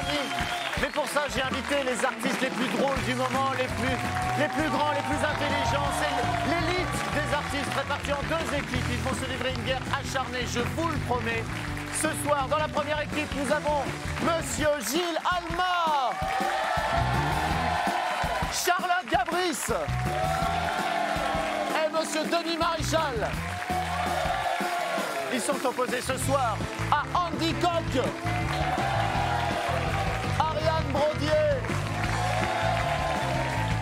Andy. Mais pour ça, j'ai invité les artistes les plus drôles du moment, les plus grands, les plus intelligents. C'est l'élite des artistes répartis en deux équipes. Ils vont se livrer une guerre acharnée, je vous le promets. Ce soir, dans la première équipe, nous avons Monsieur Gilles Alma, Charlotte Gabris et Monsieur Denis Maréchal. Ils sont opposés ce soir à Andy Coq, Ariane Brodier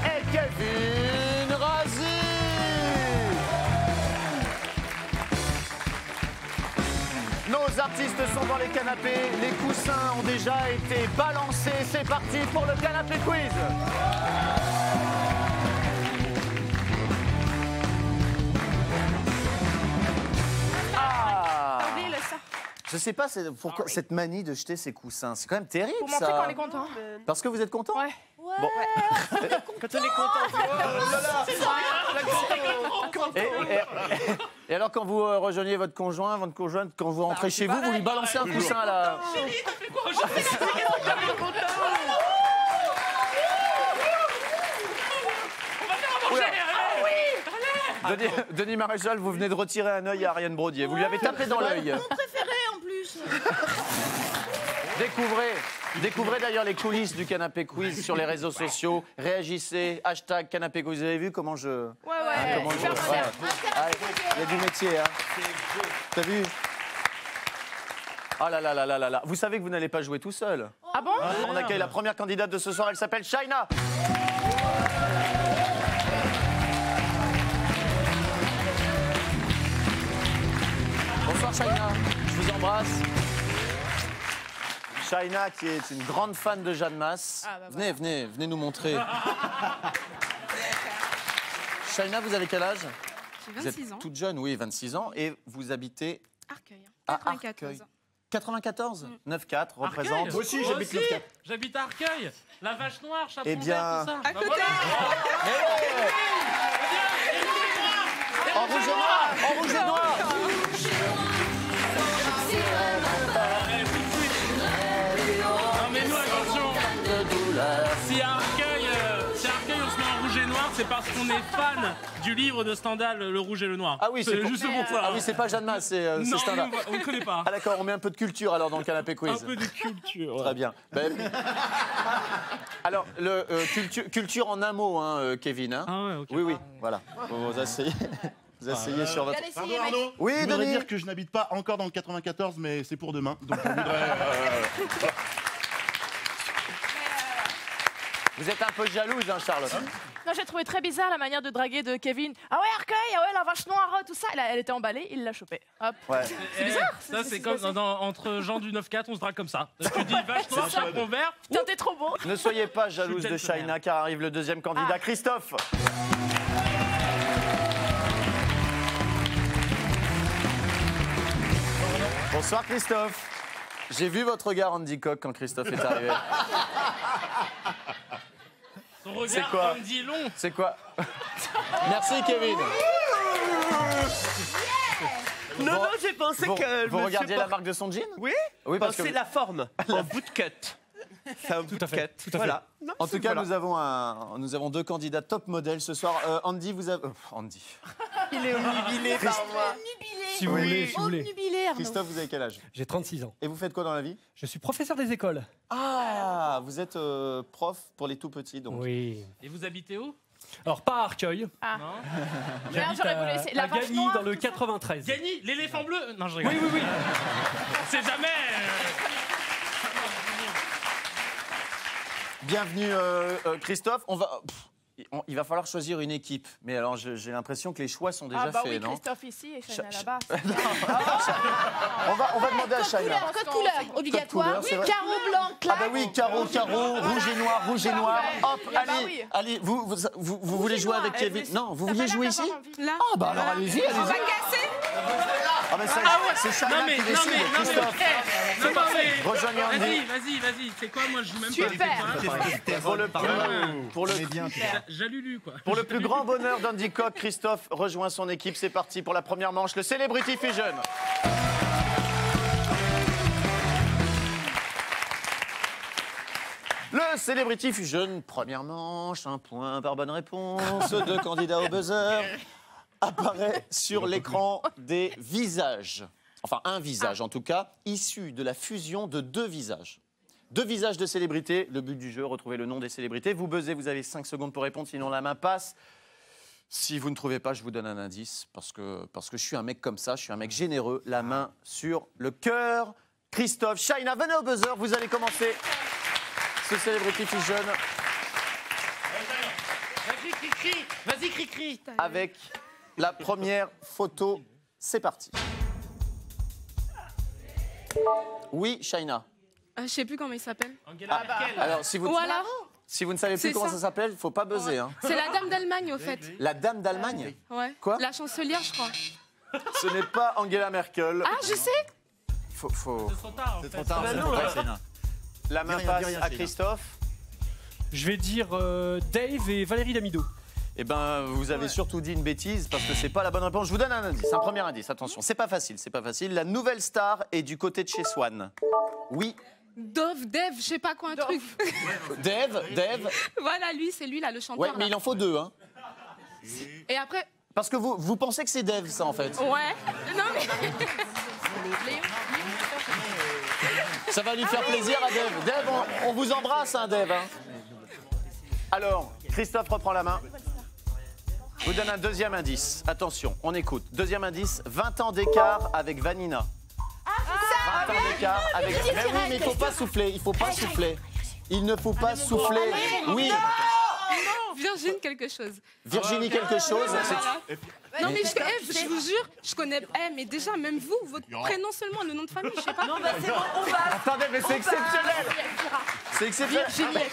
et Kevin Razi. Nos artistes sont dans les canapés, les coussins ont déjà été balancés. C'est parti pour le canapé quiz. Je sais pas pourquoi cette manie de jeter ses coussins. C'est quand même terrible, pour montrer qu'on est content. Parce que vous êtes content? Ouais. Bon. Quand on est content. Et alors, quand vous rejoignez votre conjoint, quand vous rentrez chez vous, vous lui balancez un coussin à la... Chérie, t'as fait quoi aujourd'hui? Denis Maréchal, vous venez de retirer un œil à Ariane Brodier. Vous lui avez tapé dans l'œil. Mon préféré en plus. Découvrez d'ailleurs les coulisses du canapé quiz sur les réseaux sociaux. Réagissez, hashtag canapé quiz. Vous avez vu comment je... Ouais. Il y a du métier, hein. T'as vu? Oh là là là là là là. Vous savez que vous n'allez pas jouer tout seul. Ah bon? On accueille la première candidate de ce soir. Elle s'appelle Shaina. Bonsoir Shaina, je vous embrasse. Shaina qui est une grande fan de Jeanne Masse. Ah, bah voilà. Venez nous montrer. Shaina, vous avez quel âge? J'ai Vous 26 êtes ans. toute jeune, oui, 26 ans. Et vous habitez Arcueil. à 94. Arcueil. 94 9-4 représente. Moi aussi, j'habite le 4. J'habite à Arcueil. La vache noire, chapeau Eh bien, vert, tout ça. À côté. En rouge et noir, en rouge et noir. Non mais nous, attention. Si à Arcueil, on se met en rouge et noir, c'est parce qu'on est fan du livre de Stendhal, Le Rouge et le Noir. Ah oui, c'est juste pour ça. Ah oui, c'est pas Jeanne Masse, c'est Non, Stendhal. on ne connaît pas. Ah d'accord, on met un peu de culture alors dans le canapé Un quiz. peu de culture. Très bien. Alors, culture en un mot, hein, Kevin. Hein. Ah ouais, ok. Oui, voilà. Vous asseyez, sur votre... Pardon Arnaud, Oui, je voudrais Denis. dire que je n'habite pas encore dans le 94, mais c'est pour demain. Donc je voudrais... Vous êtes un peu jalouse, hein, Charlotte. Non, j'ai trouvé très bizarre la manière de draguer de Kevin. Ah ouais, Arcueil, ah ouais, la vache noire, tout ça. Elle était emballée, il l'a chopée. Hop. Ouais. C'est bizarre. Ça, c'est comme entre gens du 9-4, on se drague comme ça. Tu dis vache noire, chapeau vert. Putain, t'es trop beau. Ne soyez pas jalouse Je de suis tellement Shaina, car arrive le deuxième candidat, Christophe. Bonsoir Christophe. J'ai vu votre regard Andy Coq quand Christophe est arrivé. Son regard, C'est quoi on dit long. C'est quoi? Merci Kevin. Non, j'ai pensé que. Vous regardiez la marque de son jean? Oui, Oui, parce que c'est la forme, en bootcut. C'est un bootcut. Voilà. Non, en tout cas, voilà. nous avons deux candidats top modèles ce soir. Andy, vous avez... Andy. Il est omnibilé par moi. Si vous voulez, si vous voulez. Christophe, vous avez quel âge? J'ai 36 ans. Et vous faites quoi dans la vie? Je suis professeur des écoles. Ah, vous êtes prof pour les tout petits, donc. Oui. Et vous habitez où? Alors, pas à Arcueil. Ah. Non. J'habite j'aurais voulu essayer. La à vache Gagny, noire, dans le tout ça. 93. Gagny, l'éléphant bleu. Non, je rigole. Oui, oui, oui. On sait jamais. Bienvenue, Christophe. Il va falloir choisir une équipe. Mais alors, j'ai l'impression que les choix sont déjà Ah bah faits, oui, non? Christophe ici et Shaina là-bas. On va demander à Shaina. Code couleur, obligatoire. couleur, c'est vrai. Carreau blanc, Ah clair. bah oui, carreau, rouge et noir, rouge et noir. Hop, Ah bah allez, oui. allez. Vous voulez jouer avec Kevin? Non, vous vouliez jouer ici? Là. Ah bah alors allez-y, On va allez-y. casser. Ah bah c'est Shaina Non mais, qui non décide, mais, non mais, Christophe. non mais, Rejoignez Andy. vas-y. C'est quoi, moi, je joue même Super. pas. Jalulu, quoi. Pour le plus grand bonheur d'Andy Coq, Christophe rejoint son équipe. C'est parti pour la première manche, le Celebrity Fusion. Le Celebrity Fusion, première manche, un point par bonne réponse. 2 candidats au buzzer. Apparaît sur l'écran des visages. Enfin, un visage en tout cas, issu de la fusion de 2 visages. 2 visages de célébrités. Le but du jeu, retrouver le nom des célébrités. Vous buzzez, vous avez 5 secondes pour répondre, sinon la main passe. Si vous ne trouvez pas, je vous donne un indice, parce que je suis un mec comme ça, je suis un mec généreux. La main sur le cœur. Christophe, Shaina, venez au buzzer, vous allez commencer ce Celebrity Fusion. Vas-y, cri-cri. Avec la première photo. C'est parti. Oui, Shaina. Je sais plus comment il s'appelle. Angela Merkel. Alors, si vous ne savez plus C'est comment ça. ça s'appelle, il ne faut pas buzzer. Hein. C'est la dame d'Allemagne, au fait. La dame d'Allemagne. Ouais. Quoi? La chancelière, je crois. Ce n'est pas Angela Merkel. Ah, je sais. Faut... C'est trop tard, en fait. La main Dis rien, passe dis rien, à Shaina. Christophe. Je vais dire Dave et Valérie Damido. Eh ben, vous avez surtout dit une bêtise parce que c'est pas la bonne réponse. Je vous donne un indice, un premier indice. Attention, c'est pas facile, c'est pas facile. La nouvelle star est du côté de chez Swan. Oui, Dove, Dev, je sais pas quoi, un truc. Dave. Voilà, lui, c'est lui, là, le chanteur. Ouais, mais là. il en faut 2, hein. Et après, Parce que vous pensez que c'est Dave, ça, en fait. ouais. Non, mais. Ça va lui faire plaisir à Dave. Dave, on vous embrasse, hein, Dave. Hein. Alors, Christophe reprend la main. Je vous donne un deuxième indice. Attention, on écoute. Deuxième indice, 20 ans d'écart avec Vanina. 20 ans d'écart avec... Mais oui, mais il ne faut pas souffler, il ne faut pas souffler. Il ne faut pas souffler. Oui, Virgin quelque chose. Virginie quelque chose. c'est- Non, mais je vous jure, je connais. Mais déjà, même vous, votre prénom seulement, le nom de famille, je sais pas. Non, Attendez, mais c'est exceptionnel. C'est exceptionnel.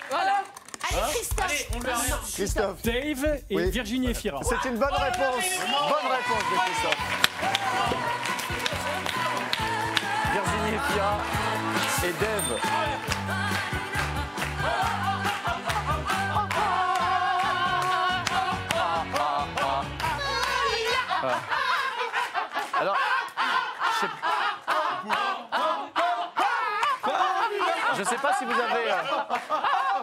Voilà. Allez, on le remet. Christophe, Dave et Oui. Virginie Efira. c'est une bonne réponse. Bonne réponse de Christophe. Virginie Efira et Dave. Alors, je sais pas si vous avez,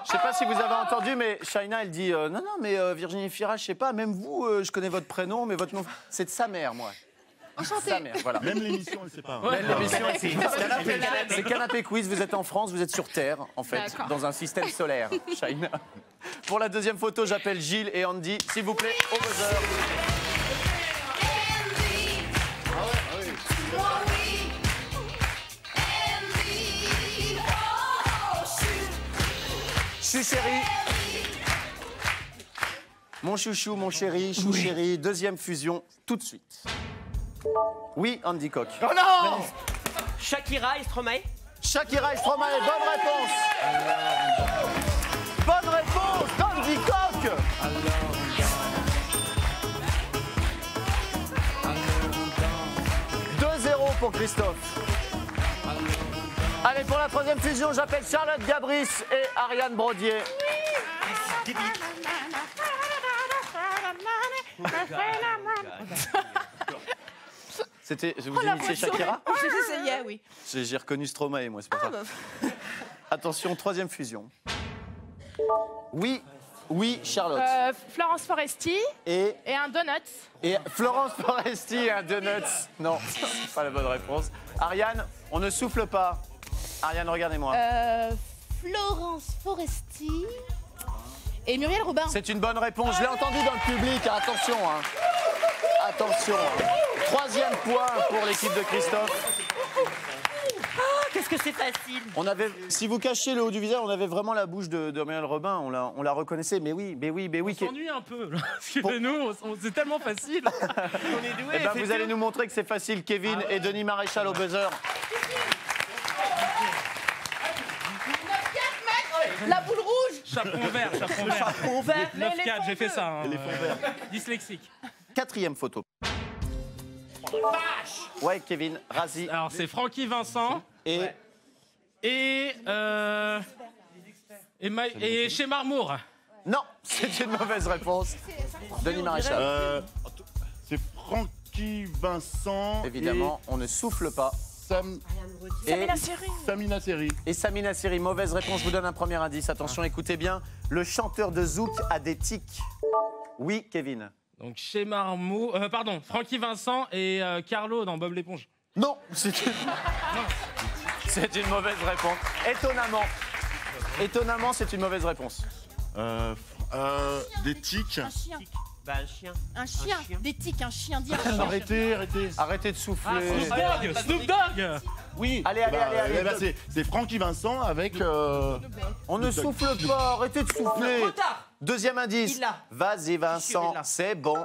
je sais pas si vous avez entendu, mais Shaina, elle dit non, mais Virginie Fira, je sais pas, même vous, je connais votre prénom, mais votre nom, c'est de sa mère, moi. Enchantée. Sa mère, voilà. Même l'émission, elle ne sait pas. hein. Même l'émission, c'est Canapé Quiz. Vous êtes en France, vous êtes sur Terre, en fait, D'accord. dans un système solaire. Shaina. Pour la deuxième photo, j'appelle Gilles et Andy, s'il vous plaît, au buzzer. Chou chéri. Mon chouchou, mon chéri, chou chéri. Deuxième fusion, tout de suite. Oui, Andy Koch. Oh non Shakira et Stromae. Shakira et Stromae, bonne réponse. Bonne réponse d'Andy Koch. 2-0 pour Christophe. Allez, pour la troisième fusion, j'appelle Charlotte Gabris et Ariane Brodier. C'était, vous imitiez Shakira? J'essayais, oui. J'ai reconnu Stromae, moi, c'est pour ça. Attention, troisième fusion. Oui, oui, Charlotte. Florence Foresti Et et un donut. Florence Foresti et un donut. Non, c'est pas la bonne réponse. Ariane, on ne souffle pas. Ariane, regardez-moi. Florence Foresti et Muriel Robin. C'est une bonne réponse. Je l'ai entendu dans le public. Attention. Hein. Attention. Troisième point pour l'équipe de Christophe. Qu'est-ce que c'est facile. On avait, si vous cachez le haut du visage, on avait vraiment la bouche de Muriel Robin. On la reconnaissait. Mais oui. On s'ennuie un peu. Là. Parce que nous, c'est tellement facile. On est doué. Eh ben, vous allez nous montrer que c'est facile, Kevin et Denis Maréchal au buzzer. La boule rouge. Chaperon vert, chaperon vert. 9-4, j'ai fait ça. Hein. Dyslexique. Quatrième photo. Ouais, Kevin, Razi Alors, c'est Francky Vincent et et chez Marmour. non, c'est une mauvaise réponse. Denis Maréchal. C'est Francky Vincent. Évidemment, on ne souffle pas. Samina Seri. Samina Seri. Et Samina Seri, mauvaise réponse, je vous donne un premier indice. Attention, écoutez bien. Le chanteur de Zouk a des tics. Oui, Kevin. Donc chez Marmot, pardon, Francky Vincent et Carlo dans Bob l'éponge. Non, c'est une mauvaise réponse. Étonnamment, c'est une mauvaise réponse. Des tics. Un chien. Bah, un chien. Un chien. Des tics, un chien. Dis un chien. Arrêtez. Arrêtez de souffler. Snoop Dogg. Oui. Allez. C'est Francky Vincent avec. On ne souffle pas, arrêtez de souffler. Deuxième indice. Il l'a. Vas-y Vincent, c'est bon.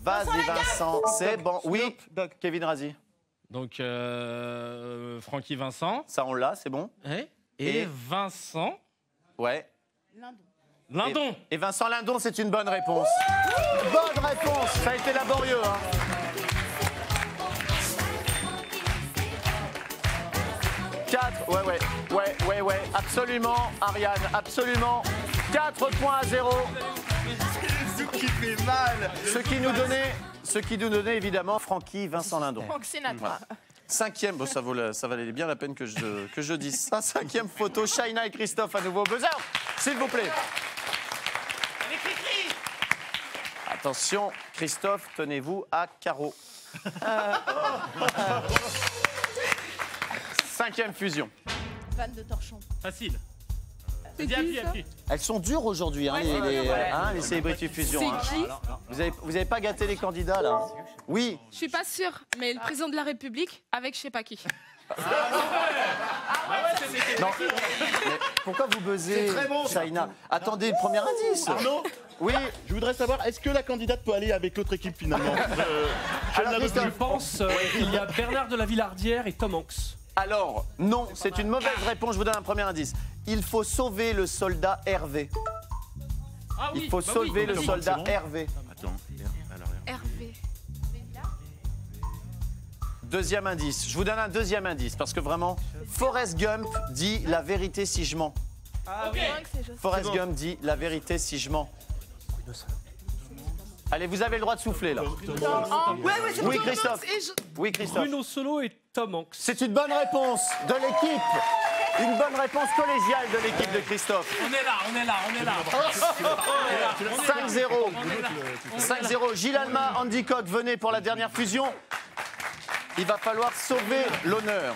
Vas-y Vincent, c'est bon. Oui, Kevin Razi. Donc Francky Vincent. Ça on l'a, c'est bon. Et Vincent Ouais. Lindon. Et Vincent Lindon, c'est une bonne réponse. Bonne réponse, ça a été laborieux. Hein. Ouais, absolument, Ariane, absolument. 4 points à 0. Qui fait mal. Ce qui nous donnait évidemment Francky Vincent Lindon. Frank Sinatra. Voilà. Cinquième, bon, ça valait bien la peine que je dise ça. Cinquième photo, Shaina et Christophe à nouveau au buzzer, s'il vous plaît. Attention, Christophe, tenez-vous à carreau. Cinquième fusion. Vanne de torchon. Facile. C'est Dis, qui, ça? appuie. Elles sont dures aujourd'hui, hein, les Celebrity Fusion. C'est Hein. qui? Vous avez pas gâté les candidats, là? Oui. Je suis pas sûre, mais le président de la République avec je sais pas qui. Non. Mais pourquoi vous buzzez, Shaina? Attendez, le premier indice. Arnaud. Oui. Je voudrais savoir, est-ce que la candidate peut aller avec l'autre équipe finalement? Alors, Christophe, Je pense qu'il y a Bernard de la Villardière et Tom Hanks. Alors, non, c'est une mauvaise réponse. Je vous donne un premier indice. Il faut sauver le soldat Hervé. Ah oui, Il faut sauver le soldat c'est bon. Hervé. Attends. Alors, Hervé. Deuxième indice. Je vous donne un deuxième indice parce que vraiment, Forrest Gump dit la vérité si je mens. Ah oui. Forrest Gump dit la vérité si je mens. Allez, vous avez le droit de souffler là. Oui, Christophe. Oui, Christophe. Bruno Solo et Tom Hanks. C'est une bonne réponse de l'équipe. Une bonne réponse collégiale de l'équipe de Christophe. On est là. 5-0. 5-0. Gilles Alma, Andy Coq, venez pour la dernière fusion. Il va falloir sauver l'honneur.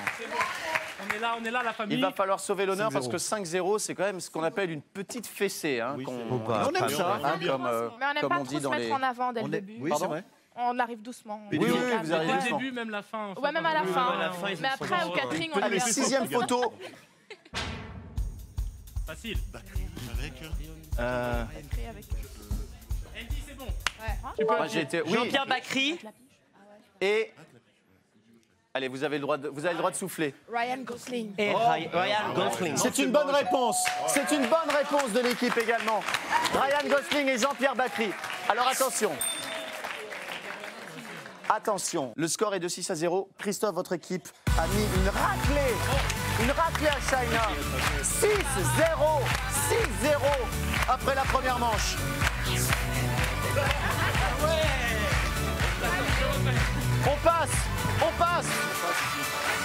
On est là, la famille. Il va falloir sauver l'honneur parce que 5-0, c'est quand même ce qu'on appelle une petite fessée. Hein, Oui, on aime ça, hein, Mais on n'aime comme pas on trop dit se dans mettre les... en avant dès le début. Oui, c'est vrai. On arrive doucement. Oui, vous Dès arrivez le doucement. début, même la fin. Ouais, même à la fin. à la fin, ils Mais sont après, au catering, on Allez, est sixième photo. Facile. créé avec. Andy, c'est bon. Moi, j'ai été... Oui, Jean-Pierre Bacry et... Allez, vous avez le droit de souffler. Ryan Gosling. et Ryan Gosling. C'est une bonne réponse. C'est une bonne réponse de l'équipe également. Ryan Gosling et Jean-Pierre Bacry. Alors attention. Attention, le score est de 6-0. Christophe, votre équipe a mis une raclée. Une raclée à Shaina. 6-0. 6-0 après la première manche.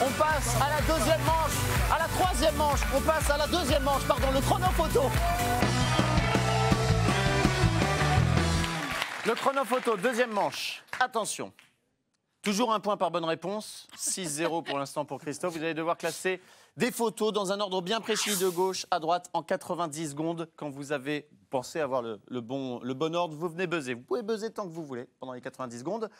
On passe à la deuxième manche, à la troisième manche. On passe à la deuxième manche, pardon, le chrono photo. Le chrono photo, deuxième manche. Attention. Toujours un point par bonne réponse. 6-0 pour l'instant pour Christophe. Vous allez devoir classer des photos dans un ordre bien précis de gauche à droite en 90 secondes. Quand vous avez pensé avoir le bon ordre, vous venez buzzer. Vous pouvez buzzer tant que vous voulez pendant les 90 secondes.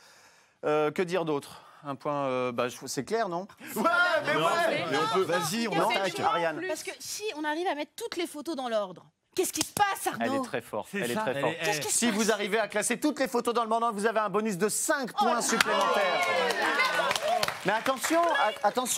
Que dire d'autre? Un point, c'est clair, non? Ouais, mais on peut. Vas-y, on attaque. Ariane. Parce que si on arrive à mettre toutes les photos dans l'ordre, qu'est-ce qui se passe, Elle Arnaud? est très forte. C'est Elle est ça, très forte. Qu'est-ce qui se Si passe? vous arrivez à classer toutes les photos dans le bon ordre, vous avez un bonus de 5 points supplémentaires. Mais attention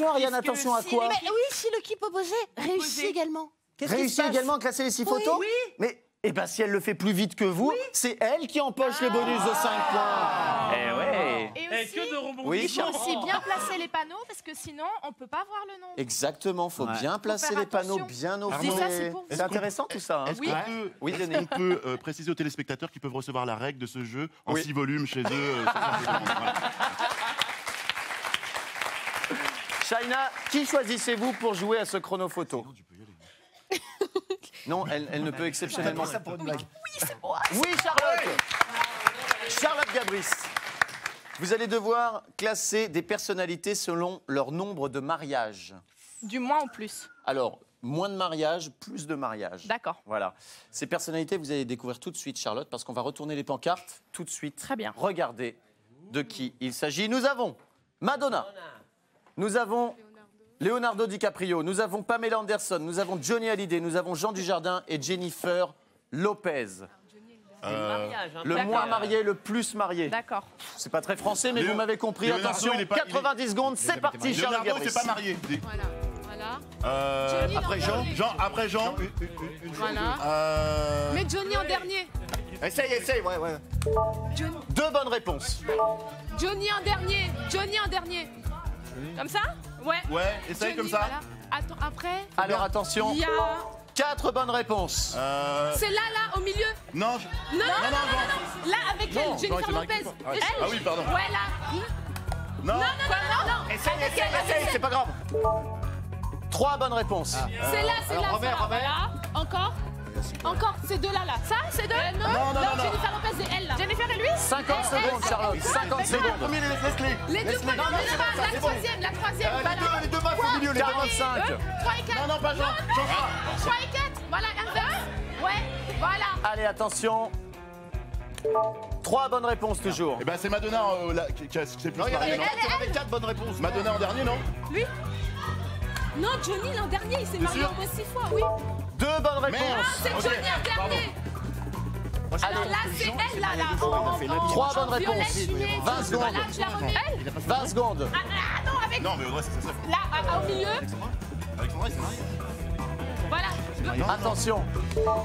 Ariane, attention à quoi? Mais oui, si l'équipe opposée réussit également. Qu'est-ce qui se Réussit passe? également à classer les 6 photos? Oui. Mais si elle le fait plus vite que vous, c'est elle qui empoche le bonus de 5 points. Eh ouais. Et Eh, aussi, que de rebondissements. Oui, il faut aussi bien placer les panneaux parce que sinon, on ne peut pas voir le nom. Exactement, faut bien placer faire les panneaux attention. bien au C'est fond. ça, c'est bon. C'est intéressant tout ça. Hein. Est-ce Oui, qu'on Denis. peut préciser aux téléspectateurs qu'ils peuvent recevoir la règle de ce jeu en Oui. 6 volumes chez eux sans simplement, voilà. Shaina, qui choisissez-vous pour jouer à ce chrono photo? Non, elle ne peut exceptionnellement. Oui, c'est moi. Oui, Charlotte. Charlotte Gabris. Vous allez devoir classer des personnalités selon leur nombre de mariages. Du moins ou plus. Alors, moins de mariages, plus de mariages. D'accord. Voilà. Ces personnalités, vous allez découvrir tout de suite, Charlotte, parce qu'on va retourner les pancartes tout de suite. Très bien. Regardez de qui il s'agit. Nous avons Madonna. Nous avons Leonardo DiCaprio. Nous avons Pamela Anderson. Nous avons Johnny Hallyday. Nous avons Jean Dujardin et Jennifer Lopez. Le moins marié, le plus marié. D'accord. C'est pas très français, mais vous m'avez compris. Leonardo, Attention, il est pas- 90 secondes, c'est parti, Charlotte Leonardo, Gabris. c'est pas marié. Voilà. Johnny Après l'an Jean, dernier. après Jean. Voilà. Mais Johnny en dernier. Essaye, ouais. Deux bonnes réponses. Johnny en dernier. Johnny en dernier. Comme ça? Ouais. Ouais, essaye Johnny, comme ça. voilà. Attends, après, Alors attention, il y a. 4 bonnes réponses. C'est là, au milieu. Non, Non. Là, avec Non, elle, non, Jennifer c'est Lopez. Marie- Elle. Ah oui, pardon. Ouais, là. non. Non. Essaye, c'est pas grave. 3 bonnes réponses. C'est là, ça. Voilà. Encore, ces deux-là. Ça, ces deux Non, Jennifer Lopez et elle, là. Jennifer et lui? 50 secondes, Charlotte. 50 secondes. Premier, laisse-les. Les deux premiers, la troisième, voilà. Les deux passes au milieu, les deux passes. 45. 3 et 4. Non, pas Jean. Jean Frat. 3 et 4. Voilà, un. Ouais, voilà. Allez, attention. 3 bonnes réponses toujours. Eh ben, c'est Madonna qui s'est plus mariée, non Elle. 4 bonnes réponses. Madonna en dernier, non? Lui Non, Johnny l'an dernier, il s'est marié sûr au moins 6 fois, oui. 2 bonnes réponses. C'est Johnny en dernier. Alors là, c'est elle, là. 3 bonnes réponses. Violet fumée. 20 secondes. Voilà, je la remets. Elle 20 secondes. Ah non, avec. Non, mais Audrey, c'est ça. Là, au milieu. Alexandra, il s'est marié. Voilà. Attention.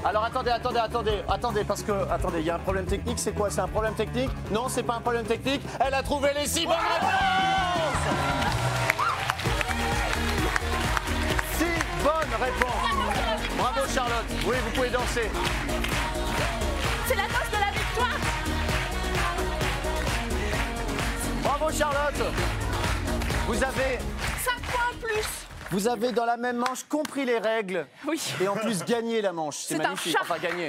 Alors attendez, parce que, attendez, il y a un problème technique. C'est quoi? C'est un problème technique? Non, c'est pas un problème technique. Elle a trouvé les 6 bonnes réponses. 6 bonnes réponses. Bravo Charlotte. Oui, vous pouvez danser. C'est la danse de la victoire. Bravo Charlotte. Vous avez 5 points en plus. Vous avez dans la même manche compris les règles Oui. et en plus gagné la manche. C'est C'est un magnifique. chat. Enfin, gagné.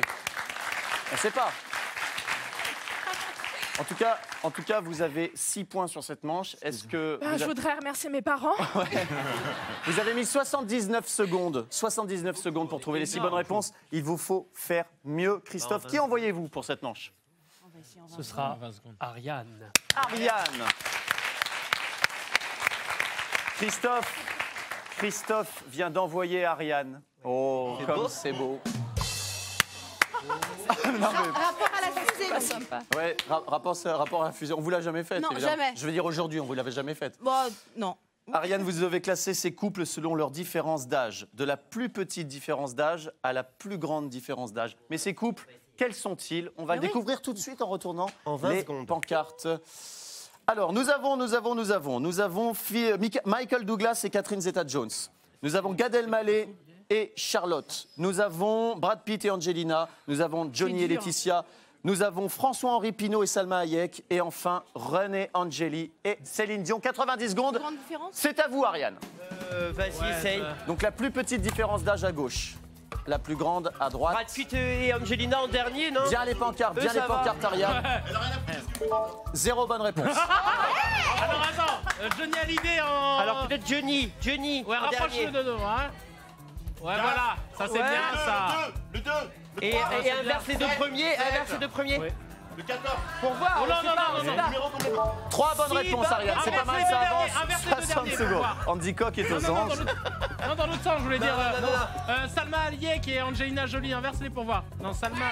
On ne sait pas. En tout cas, vous avez 6 points sur cette manche. Est-ce que Je voudrais remercier mes parents. vous avez mis 79 secondes pour trouver les 6 bonnes réponses. Il vous faut faire mieux. Christophe, qui envoyez-vous pour cette manche? Ce sera Ariane. Ariane. Christophe vient d'envoyer Ariane. Oh, comme c'est beau. Rapport à la fusée. Sympa. Ouais, rapport à la fusion. On vous l'a jamais faite? Non, évidemment. jamais. Je veux dire aujourd'hui, on vous l'avait jamais faite. Bon, non. Ariane, vous devez classer ces couples selon leur différence d'âge. De la plus petite différence d'âge à la plus grande différence d'âge. Mais ces couples, quels sont-ils? On va le découvrir tout de suite en retournant En 20 les secondes. pancartes. Alors, nous avons Michael Douglas et Catherine Zeta-Jones. Nous avons Gad Elmaleh et Charlotte. Nous avons Brad Pitt et Angelina. Nous avons Johnny et Laetitia. Nous avons François-Henri Pinault et Salma Hayek. Et enfin, René Angeli et Céline Dion. 90 secondes. Grande différence. C'est à vous, Ariane. Vas-y, essaye. Donc, la plus petite différence d'âge à gauche. La plus grande à droite. Brad Pitt et Angelina en dernier, non? Bien les pancartes, bien Eux, les ça va. pancartes, Ariane. 0 bonne réponse. Alors attends, Johnny Hallyday en. Alors peut-être Johnny Ouais, en rapproche-le dernier. de nous, hein. Ouais, voilà, ça c'est Ouais. bien ça. Le 2, Et c'est inverse les deux premiers, inverse les deux premiers. le 14. Pour voir, Oh, on non, sait non, pas, non, on non, sait non. pas. Numéro combien? 3 bonnes Si, réponses, bah, Ariane. C'est pas inverse mal, les ça deux avance. derniers, inverse les deux 60 derniers, secondes. faut voir. Andy Coq est aux Non, anges. dans l'autre sens, je voulais dire. non. Salma Hayek et Angelina Jolie, inverse-les pour voir. Non, Salma.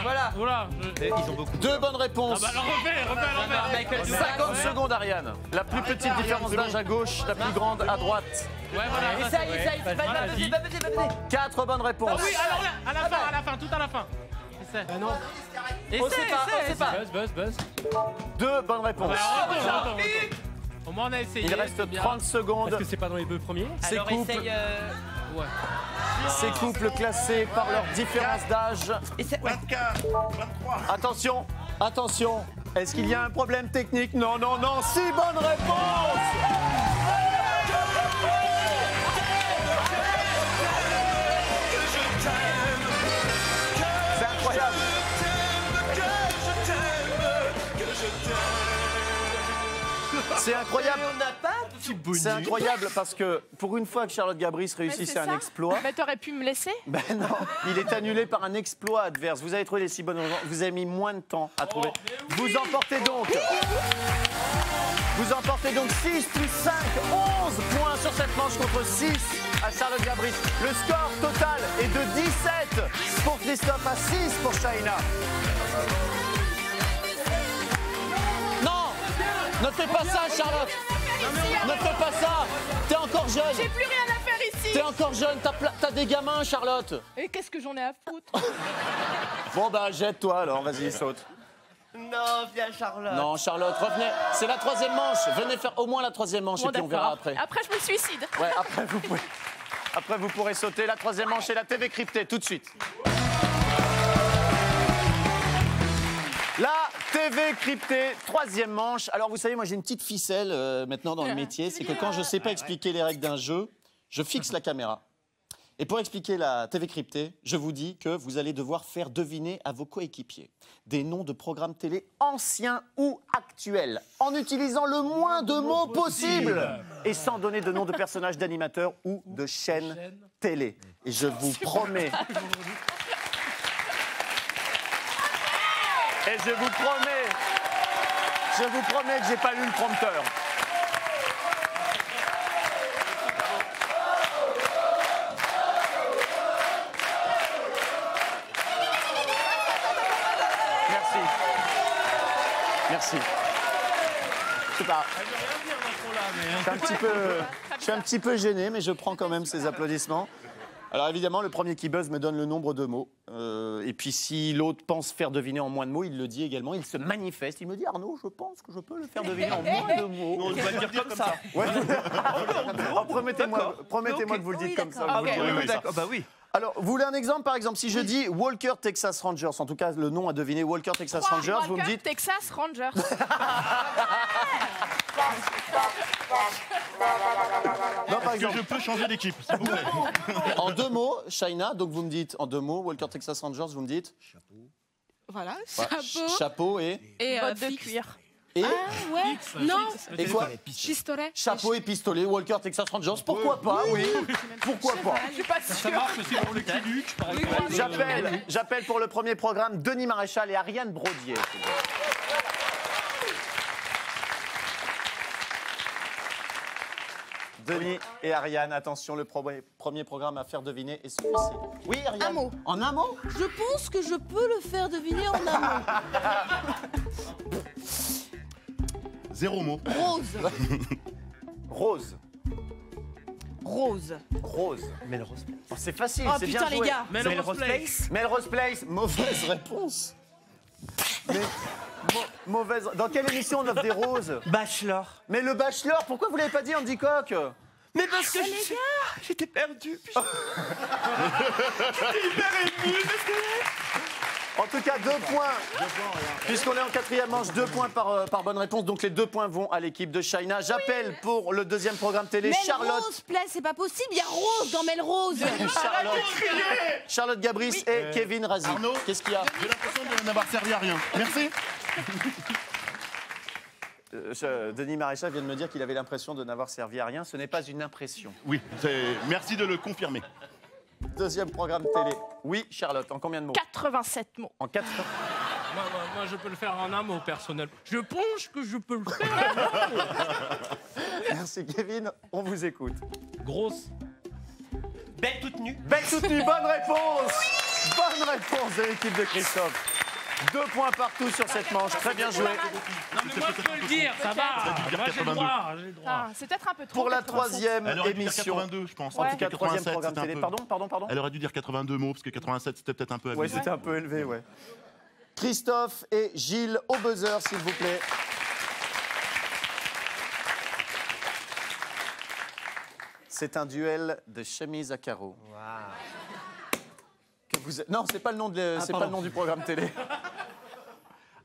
Voilà. Oula. Ils ont beaucoup. 2 bonnes Ah réponses. bah alors refais. Michael Douglas. 50 secondes, Ariane. La plus petite différence d'âge à gauche, la plus grande à droite. Ouais, voilà. Essaye, va baiser. 4 bonnes Ah réponses. oui, alors là, à la fin, tout à la fin. Essaie. non. On sait pas. Buzz. 2 bonnes réponses. Attends. Au moins on a essayé. Il reste c'est bien. 30 secondes. Parce que c'est pas dans les deux premiers. Ces Alors couples, essaye. Ouais. ces couples classés par leur différence d'âge. 24, 23. Attention. Est-ce qu'il y a un problème technique? Non. 6 bonnes réponses. C'est incroyable. On n'a pas un petit bonus. C'est incroyable parce que pour une fois que Charlotte Gabris réussissait un exploit, Mais t'aurais pu me laisser. ben non, il est annulé par un exploit adverse. Vous avez trouvé les 6 bonnes raisons. Vous avez mis moins de temps à trouver. Vous emportez donc 6 plus 5, 11 points sur cette manche contre 6 à Charlotte Gabris. Le score total est de 17 pour Christophe à 6 pour Shaina. Non, ne fais pas ça, Charlotte. Ne fais pas ça. T'es encore jeune. J'ai plus rien à faire ici. T'es encore jeune. T'as des gamins, Charlotte. Et qu'est-ce que j'en ai à foutre? Bon, bah, jette-toi alors. Vas-y, saute. Non, viens Charlotte. Non, Charlotte, revenez. C'est la 3e manche. Venez faire au moins la 3e manche Bon, et puis on verra d'accord. après. Après, je me suicide. Ouais, après, vous pourrez sauter. La 3e manche et la TV cryptée, tout de suite. La TV cryptée, 3e manche. Alors, vous savez, moi, j'ai une petite ficelle maintenant dans le métier. C'est que quand je ne sais pas expliquer les règles d'un jeu, je fixe la caméra. Et pour expliquer la TV cryptée, je vous dis que vous allez devoir faire deviner à vos coéquipiers des noms de programmes télé anciens ou actuels, en utilisant le moins de mots possible et sans donner de nom de personnages d'animateurs ou de chaînes télé. Et je vous promets... Et je vous promets que j'ai pas lu le prompteur. Merci. C'est pas... Je suis un petit peu gêné, mais je prends quand même ces applaudissements. Alors évidemment, le premier qui buzz me donne le nombre de mots. Et puis si l'autre pense faire deviner en moins de mots, il le dit également. Il se manifeste. Il me dit, Arnaud, je pense que je peux le faire deviner en moins de mots. On va dire comme ça. Ouais. Oh, promettez-moi que vous le dites comme ça. Ah Vous le direz oui, comme ça. d'accord. Bah oui. Alors, vous voulez un exemple, par exemple, si je dis Walker Texas Rangers, en tout cas le nom à deviner, Walker Texas Rangers, vous me dites... Texas Rangers. Non, par Est-ce que exemple, je peux changer d'équipe, s'il vous plaît? en 2 mots, Shaina, donc vous me dites en 2 mots, Walker Texas Rangers, vous me dites... Voilà, Ouais, chapeau. Chapeau et... Bottes de fixe. cuir. Et, Ah ouais, non, et quoi? chistolet. Chapeau et pistolet, Walker Texas Rangers, pourquoi pas? Oui, pourquoi pas? Je suis pas sûre. Ça marche aussi pour le Kiluc, par exemple. J'appelle pour le premier programme Denis Maréchal et Ariane Brodier. Denis et Ariane, attention, le premier programme à faire deviner est celui-ci. Oui, Ariane? Un mot. En un mot? Je pense que je peux le faire deviner en un mot. 0 mot. Rose. Rose. Rose. Rose. Melrose. Oh, c'est facile, Oh c'est bien putain les joué. gars. Melrose Place. Melrose Place, mauvaise réponse. Mais, mauvaise... Dans quelle émission on offre des roses? Bachelor. Mais le Bachelor, pourquoi vous l'avez pas dit, Andy Coq? Mais parce que j'étais perdu. Puis j'étais hyper ému parce que... En tout cas, 2 points. Puisqu'on est en 4e manche, 2 points par bonne réponse. Donc les 2 points vont à l'équipe de Shaina. J'appelle pour le 2e programme télé Charlotte. Melrose Place, c'est pas possible, il y a Rose dans Melrose. Charlotte Gabris et Kevin Razi. Arnaud, qu'est-ce qu'il y a? J'ai l'impression de n'avoir servi à rien. Merci. Denis Maréchal vient de me dire qu'il avait l'impression de n'avoir servi à rien. Ce n'est pas une impression. Oui, merci de le confirmer. 2e programme télé. Oui, Charlotte, en combien de mots? 87 mots. En 4. Moi, je peux le faire en un mot personnel. Je pense que je peux le faire. Merci Kevin, on vous écoute. Grosse. Belle toute nue. Belle soutenue, bonne réponse. Bonne réponse de l'équipe de Christophe. 2 points partout sur cette manche, très bien joué. Non, mais moi, je peux le dire, ça va. Moi, j'ai le droit. J'ai le droit. Ah, c'est peut-être un peu trop. Pour la 87. 3e Elle aurait dû dire émission. 82, je pense. En tout cas, 3e 87, programme c'était un télé. peu- Pardon. Elle aurait dû dire 82 mots, parce que 87, c'était peut-être un peu Ouais, abusé. c'était un peu élevé, ouais. Christophe et Gilles au buzzer, s'il vous plaît. C'est un duel de chemises à carreaux. Que vous... Non, c'est pas le nom c'est pas le nom du programme télé.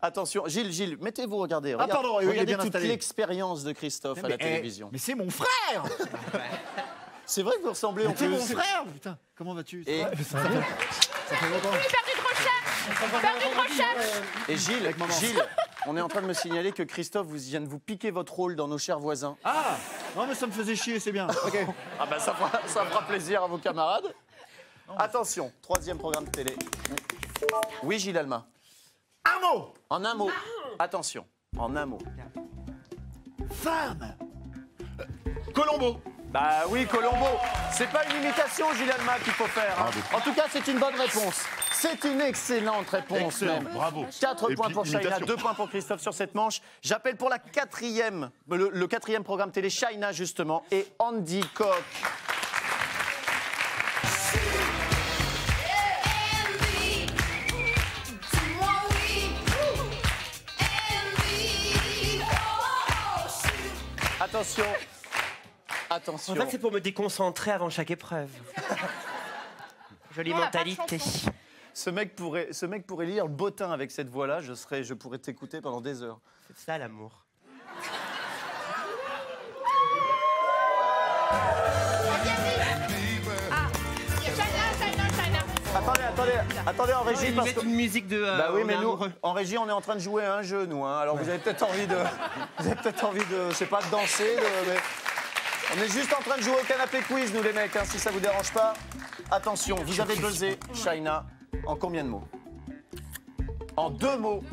Attention, Gilles, mettez-vous, regardez. Ah, pardon, oui, il est regardez bien toute installé. l'expérience de Christophe à la télévision. Mais c'est mon frère. C'est vrai que vous ressemblez en C'est plus. mon frère. Putain, comment vas-tu? Et, Ça fait longtemps. Perdu de recherche. Perdu de recherche. et Gilles, On est en train de me signaler que Christophe vient de vous piquer votre rôle dans Nos chers voisins. Ah non, mais ça me faisait chier, c'est bien. Ok. Ah bah ça fera plaisir à vos camarades. Attention, 3e programme de télé. Oui, Gilles Alma. Un mot. En un mot. Attention, en un mot. Femme. Colombo. Bah oui, Colombo. C'est pas une imitation, Gilles Alma, qu'il faut faire. Hein. En tout cas, c'est une bonne réponse. C'est une excellente réponse. Excellent, même. bravo. 4 Et points puis, pour Shaina, imitation. 2 points pour Christophe sur cette manche. J'appelle pour la 4e, le 4e programme télé, Shaina justement, et Andy Koch. Attention. Attention. En fait, c'est pour me déconcentrer avant chaque épreuve. Jolie On n'a pas de mentalité. chanson. Ce mec pourrait lire le bottin avec cette voix-là. Je pourrais t'écouter pendant des heures. C'est ça l'amour. Attendez en régie parce que... une musique de. Bah oui, on mais est nous, amoureux. en régie, on est en train de jouer à un jeu, nous. Hein. Alors vous avez peut-être envie de, je sais pas, de danser. Mais... On est juste en train de jouer au canapé quiz, nous les mecs, hein, si ça vous dérange pas. Attention, vous avez buzzé, Shaina, en combien de mots? En 2 mots.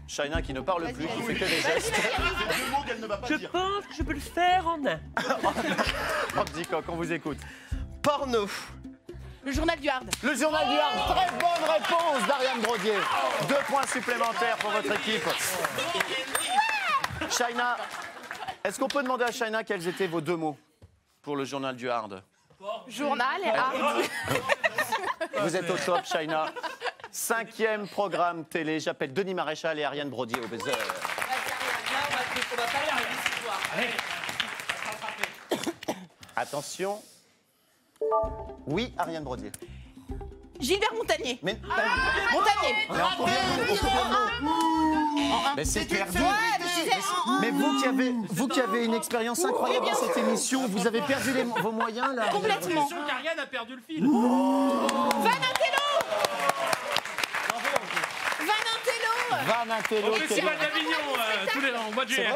Shaina qui ne parle plus, qui fait que des gestes. C'est 2 mots qu'elle ne va pas Je dire. pense que je peux le faire en un. Andy Koch, on vous écoute. Porno. Le journal du Hard. Le journal du Hard, très bonne réponse d'Ariane Brodier. 2 points supplémentaires pour votre équipe. Shaina, est-ce qu'on peut demander à Shaina quels étaient vos 2 mots pour le journal du Hard? Journal et Hard. Vous êtes au top, Shaina. 5e programme télé. J'appelle Denis Maréchal et Ariane Brodier au buzzer. Attention. Oui, Ariane Brodier. Gilbert Montagnier. Mais, Montagnier. mais en combien de mots? Mais c'est perdu. Mais vous qui avez une expérience incroyable dans cette émission, vous avez perdu vos moyens là. Complètement. J'ai l'impression qu'Ariane a perdu le fil. Van Intello. Au Festival d'Avignon, au mois de juillet.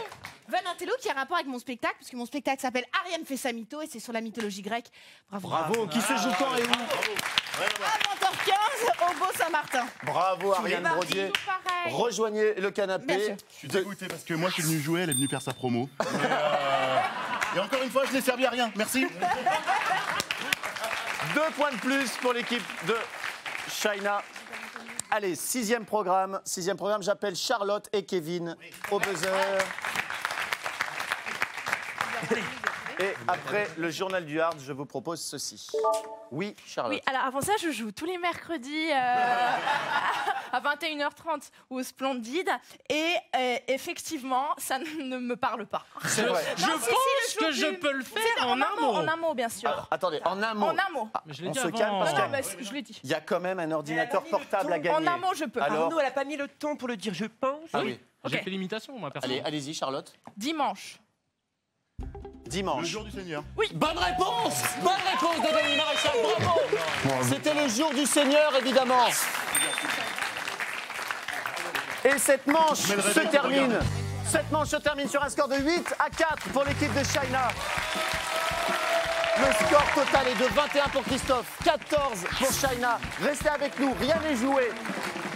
Van Intello qui a rapport avec mon spectacle, puisque mon spectacle s'appelle Ariane fait sa mytho et c'est sur la mythologie grecque. Bravo. Bravo. Qui se joue quand et où? À 20h15 au Beau-Saint-Martin. Bravo Ariane Brodier. Pareil. Rejoignez le canapé. Bien sûr. Je suis dégoûté parce que moi, je suis venu jouer, elle est venue faire sa promo. Et encore une fois, je n'ai servi à rien. Merci. 2 points de plus pour l'équipe de Shaina. Allez, 6e programme. 6e programme, j'appelle Charlotte et Kevin au buzzer. Et après le journal du Hard, je vous propose ceci. Oui, Charlotte. Oui, alors avant ça, je joue tous les mercredis à 21h30 au Splendide. Et effectivement, ça ne me parle pas. C'est vrai. Je pense que je peux le faire en un mot. En un mot, bien sûr. Alors, attendez, en un mot. En un mot. Mais je l'ai On dit se avant. calme parce Non, que- non, mais je l'ai dit. Il y a quand même un ordinateur portable à gagner. En un mot, je peux. Alors, Arnaud, elle a pas mis le ton pour le dire, je pense. ah oui. J'ai Ok. fait l'imitation, moi, Allez, personnellement. allez-y, Charlotte. Dimanche. Le Dimanche. jour du Seigneur. Bonne réponse. Bonne réponse de Denis Maréchal. Bravo. C'était le jour du Seigneur, évidemment. Et cette manche Mais le se réveil, termine. Cette manche se termine sur un score de 8-4 pour l'équipe de Shaina. Le score total est de 21 pour Christophe, 14 pour Shaina. Restez avec nous, rien n'est joué.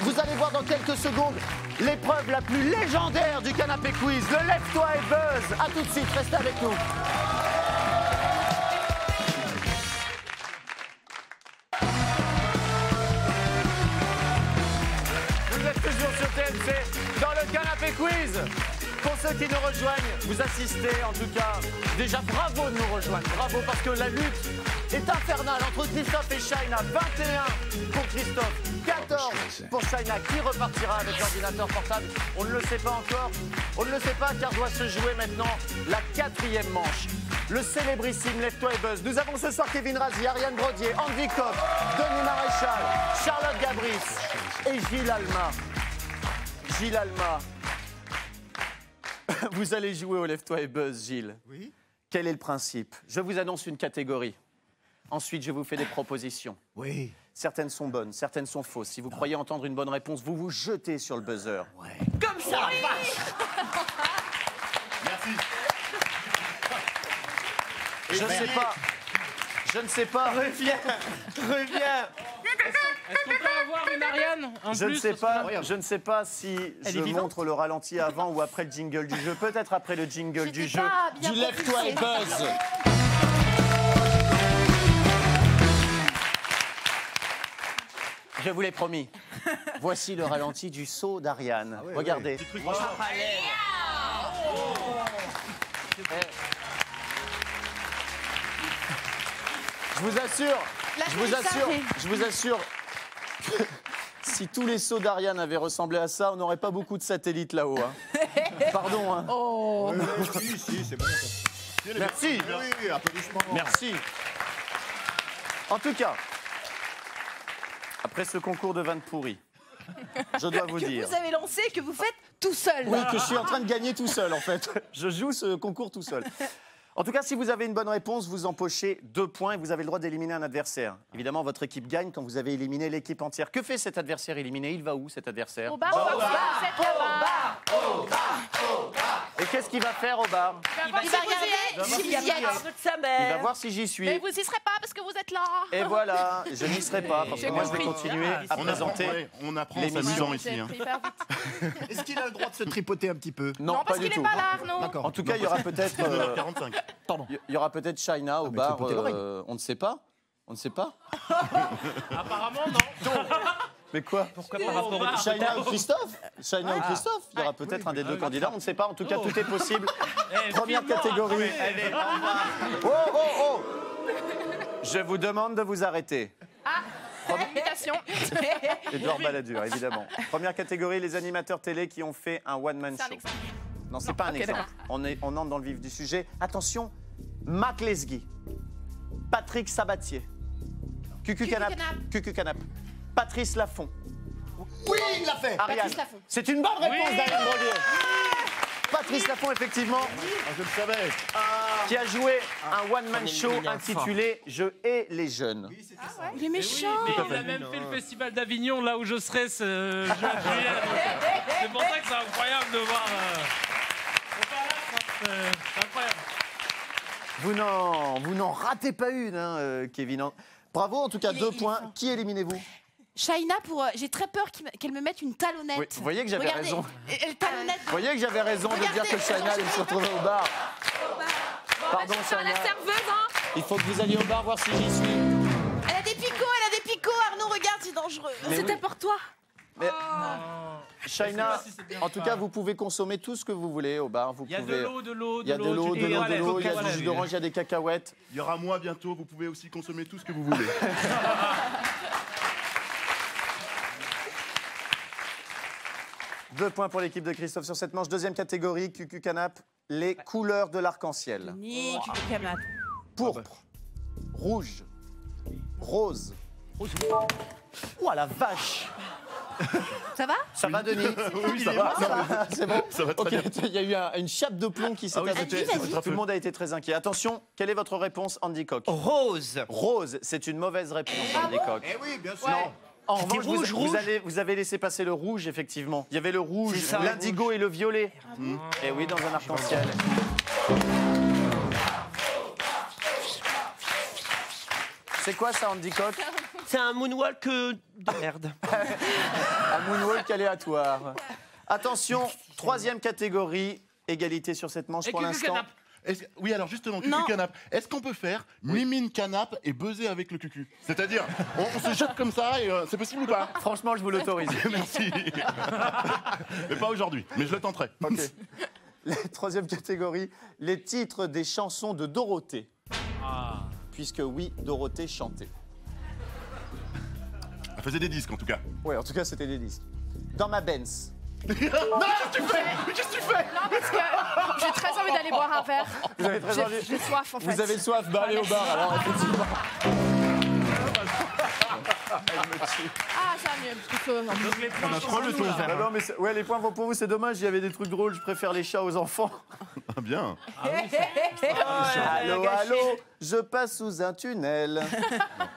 Vous allez voir dans quelques secondes l'épreuve la plus légendaire du canapé quiz, le Lève-toi et buzz. A tout de suite, restez avec nous. Vous êtes toujours sur TMC dans le canapé quiz. Pour ceux qui nous rejoignent, vous assistez en tout cas. Déjà bravo de nous rejoindre, bravo parce que la lutte est infernale entre Christophe et Shaina. 21 pour Christophe, 14 pour Shaina. Qui repartira avec l'ordinateur portable? On ne le sait pas encore. On ne le sait pas car doit se jouer maintenant la 4e manche. Le célébrissime Lève-toi et buzz. Nous avons ce soir Kevin Razi, Ariane Brodier, Andy Koch, Denis Maréchal, Charlotte Gabris et Gilles Alma. Gilles Alma. Vous allez jouer au Lève-toi et buzz, Gilles. Oui. Quel est le principe? Je vous annonce une catégorie. Ensuite, je vous fais des propositions. Oui. Certaines sont bonnes, certaines sont fausses. Si vous croyez entendre une bonne réponse, vous vous jetez sur le buzzer. Ouais. Comme ça. Merci. Je ne sais pas. Reviens. Est-ce qu'on peut avoir une Ariane en Je plus, ne sais pas si je montre le ralenti avant ou après le jingle du jeu. Peut-être après le jingle du jeu. Du Lève-toi et buzz. Je vous l'ai promis. Voici le ralenti du saut d'Ariane. Regardez. Je vous assure que si tous les sauts d'Ariane avaient ressemblé à ça, on n'aurait pas beaucoup de satellites là-haut. Hein. Pardon. Hein. Oh. Si, c'est bon. Merci. Oui, applaudissements. Merci. En tout cas, après ce concours de vannes pourries, je dois vous dire... Que vous avez lancé, que vous faites tout seul. Oui, que je suis en train de gagner tout seul, en fait. Je joue ce concours tout seul. En tout cas, si vous avez une bonne réponse, vous empochez 2 points et vous avez le droit d'éliminer un adversaire. Évidemment, votre équipe gagne quand vous avez éliminé l'équipe entière. Que fait cet adversaire éliminé? Il va où, cet adversaire? Au bar, Et qu'est-ce qu'il va faire au bar? Il va regarder s'il y a pas de sa Il mère. va voir si j'y suis. Mais vous y serez pas parce que vous êtes là. Et voilà, je n'y serai pas, parce que moi, je vais continuer à présenter. On apprend en l'émission. s'amusant ici. Hein. Est-ce qu'il a le droit de se tripoter un petit peu? Non, parce pas du qu'il tout. n'est pas là, Arnaud. D'accord. En tout cas, il y aura peut-être... 45. Il y aura peut-être China au mais bar, tripoter l'oreille. on ne sait pas. On ne sait pas. Apparemment, non. Mais quoi? Pourquoi par rapport au China ou Christophe? China ou Christophe? Il y aura peut-être un des deux candidats, on ne sait pas. En tout cas, tout est possible. Première catégorie. Oh, oh, oh! Je vous demande de vous arrêter. Invitation. Edouard Balladur, évidemment. Première catégorie, les animateurs télé qui ont fait un one-man C'est un show. exemple. Non, c'est pas un exemple. On entre dans le vif du sujet. Attention, Marc Lesguy, Patrick Sabatier, Cucu Canap, Patrice Laffont. Oui, il l'a fait. Ariane. Patrice Laffont. C'est une bonne réponse d'Ariane Brodier. Patrice Laffont, effectivement, Je le savais. qui a joué un one-man show intitulé « Je hais les jeunes Il est méchant. Mais il a même fait le festival d'Avignon, là où je serai ce juin de juillet. Donc, c'est pour ça que c'est incroyable de voir. C'est incroyable. Vous n'en ratez pas une, hein, Kevin. Bravo, en tout cas, 2 points. Qui éliminez-vous? Shaina, j'ai très peur qu'elle me mette une talonnette. Oui, vous voyez que j'avais Regardez, raison. Talonnette. Vous voyez que j'avais raison de dire que China allait se retrouver au bar. Pardon, China. La serveuse, hein. Il faut que vous alliez au bar voir si j'y suis. Elle a des picots, Arnaud, regarde, c'est dangereux. C'était pour toi. Mais, China, en tout cas, vous pouvez consommer tout ce que vous voulez au bar. Il y a de l'eau, de l'eau, Il y a de l'eau, tu de dis, l'eau, allez, il y a voilà. du jus d'orange, il y a des cacahuètes. Il y aura moi bientôt. Vous pouvez aussi consommer tout ce que vous voulez. 2 points pour l'équipe de Christophe sur cette manche. Deuxième catégorie, Cucu Canap, les couleurs de l'arc-en-ciel. Ni Cucu-Canap. Pourpre, rouge, rose. Oh la vache! Ça va? Ça va, Denis? Oui, ça va. C'est bon? Ça va très Ok, bien. il y a eu une chape de plomb qui s'est oui, ajoutée. vas-y. Tout le monde a été très inquiet. Attention, quelle est votre réponse, Andy Coq? Rose. Rose, c'est une mauvaise réponse, Andy Coq. Eh oui, bien sûr. Non. En revanche, rouge, rouge. vous avez laissé passer le rouge, effectivement. Il y avait le rouge, C'est ça, l'indigo et le violet. Et oui, dans un arc-en-ciel. C'est quoi ça, Andy Coq? C'est un moonwalk de merde. Un moonwalk aléatoire. Attention, 3e catégorie, égalité sur cette manche Et pour Cucu l'instant. Canap. Oui, alors justement, Non. Cucu Canap. Est-ce qu'on peut faire mimine canap et buzzer avec le cucu? C'est-à-dire, on se jette comme ça et c'est possible ou pas? Franchement, je vous l'autorise. Merci. Mais pas aujourd'hui, mais je le tenterai. Ok. La 3e catégorie, les titres des chansons de Dorothée. Puisque oui, Dorothée chantait. Elle faisait des disques en tout cas. Oui, en tout cas, c'était des disques. Dans ma Benz. Non, qu'est-ce que tu fais? Mais qu'est-ce que tu fais? Non, parce que j'ai très envie d'aller boire un verre. Vous avez très envie. J'ai soif, en fait. Vous avez soif, bah allez au bar alors, effectivement. Ah, ça va mieux. Parce que, Donc les points On a trop le tout à faire. Non, mais ouais, les points vont pour vous, c'est dommage, il y avait des trucs drôles, je préfère les chats aux enfants. Ah, bien. Allô, allô, je passe sous un tunnel.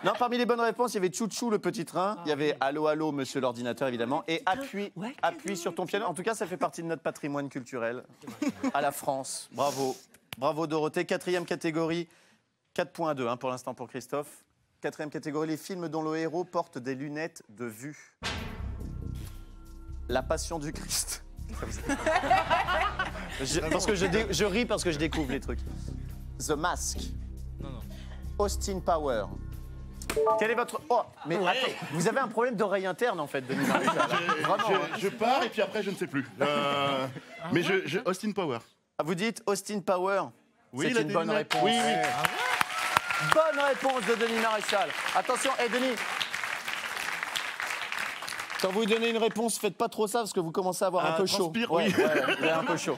Non, parmi les bonnes réponses, il y avait Chouchou, le petit train. Il y avait Allô, allô, monsieur l'ordinateur, évidemment. Et appuie sur ton piano. En tout cas, ça fait partie de notre patrimoine culturel. À la France. Bravo. Bravo, Dorothée. 4e catégorie. 4 points à 2 pour l'instant pour Christophe. 4e catégorie, les films dont le héros porte des lunettes de vue. La Passion du Christ. Je ris parce que je découvre les trucs. The Mask. Austin Power. Quel est votre... Oh, mais attends, vous avez un problème d'oreille interne en fait, Denis Maréchal. Vraiment. Je pars et puis après, je ne sais plus. Mais Austin Power. Ah, vous dites Austin Power. Oui, c'est une bonne réponse. Oui, oui. Bonne réponse de Denis Maréchal. Attention, Denis. Quand vous donnez une réponse, faites pas trop ça parce que vous commencez à avoir un peu chaud. Transpire, Ouais, oui. ouais, vous avez un peu chaud.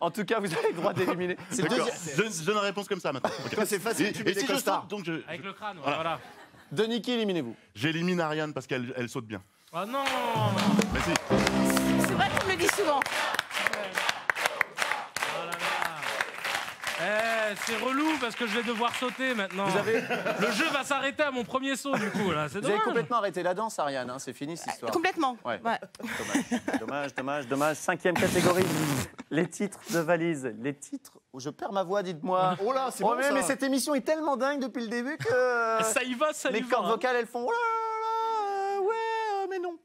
En tout cas, vous avez le droit d'éliminer. C'est le D'accord. deuxième. Je donne la réponse comme ça maintenant. Ok. Toi, c'est facile, tu mets Et des si je costards. saute, donc Avec le crâne, voilà. Denis, qui éliminez-vous? j'élimine Ariane parce qu'elle saute bien. Oh non. Mais si. C'est vrai qu'on me le dit souvent. C'est relou parce que je vais devoir sauter maintenant. Le jeu va s'arrêter à mon premier saut du coup là. C'est Vous avez dommage. complètement arrêté la danse, Ariane. Hein, c'est fini cette histoire. Complètement. Ouais. Ouais. Dommage. 5e catégorie. Les titres de valise. Les titres où je perds ma voix, dites-moi. Oh là, c'est bon, ça. Mais cette émission est tellement dingue depuis le début que... Ça y va, ça y va. Les cordes vocales, elles font... Oh là là, ouais, mais non.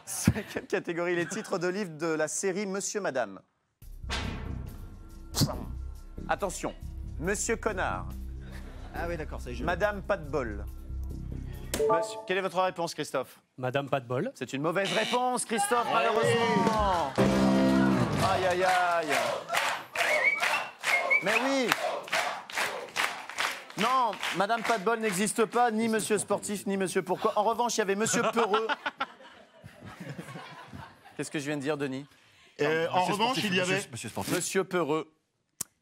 5e catégorie. Les titres de livres de la série Monsieur Madame. Attention. Monsieur Connard. Ah oui, d'accord, c'est jeu. Madame Pas de bol. Monsieur... Quelle est votre réponse, Christophe? Madame pas de bol. C'est une mauvaise réponse, Christophe, malheureusement. Aïe, aïe, aïe. Mais oui. Non, Madame Pas de bol n'existe pas, ni Monsieur Sportif, ni Monsieur Pourquoi. En revanche, il y avait Monsieur Peureux. Qu'est-ce que je viens de dire, Denis? En revanche, il y avait... Monsieur Peureux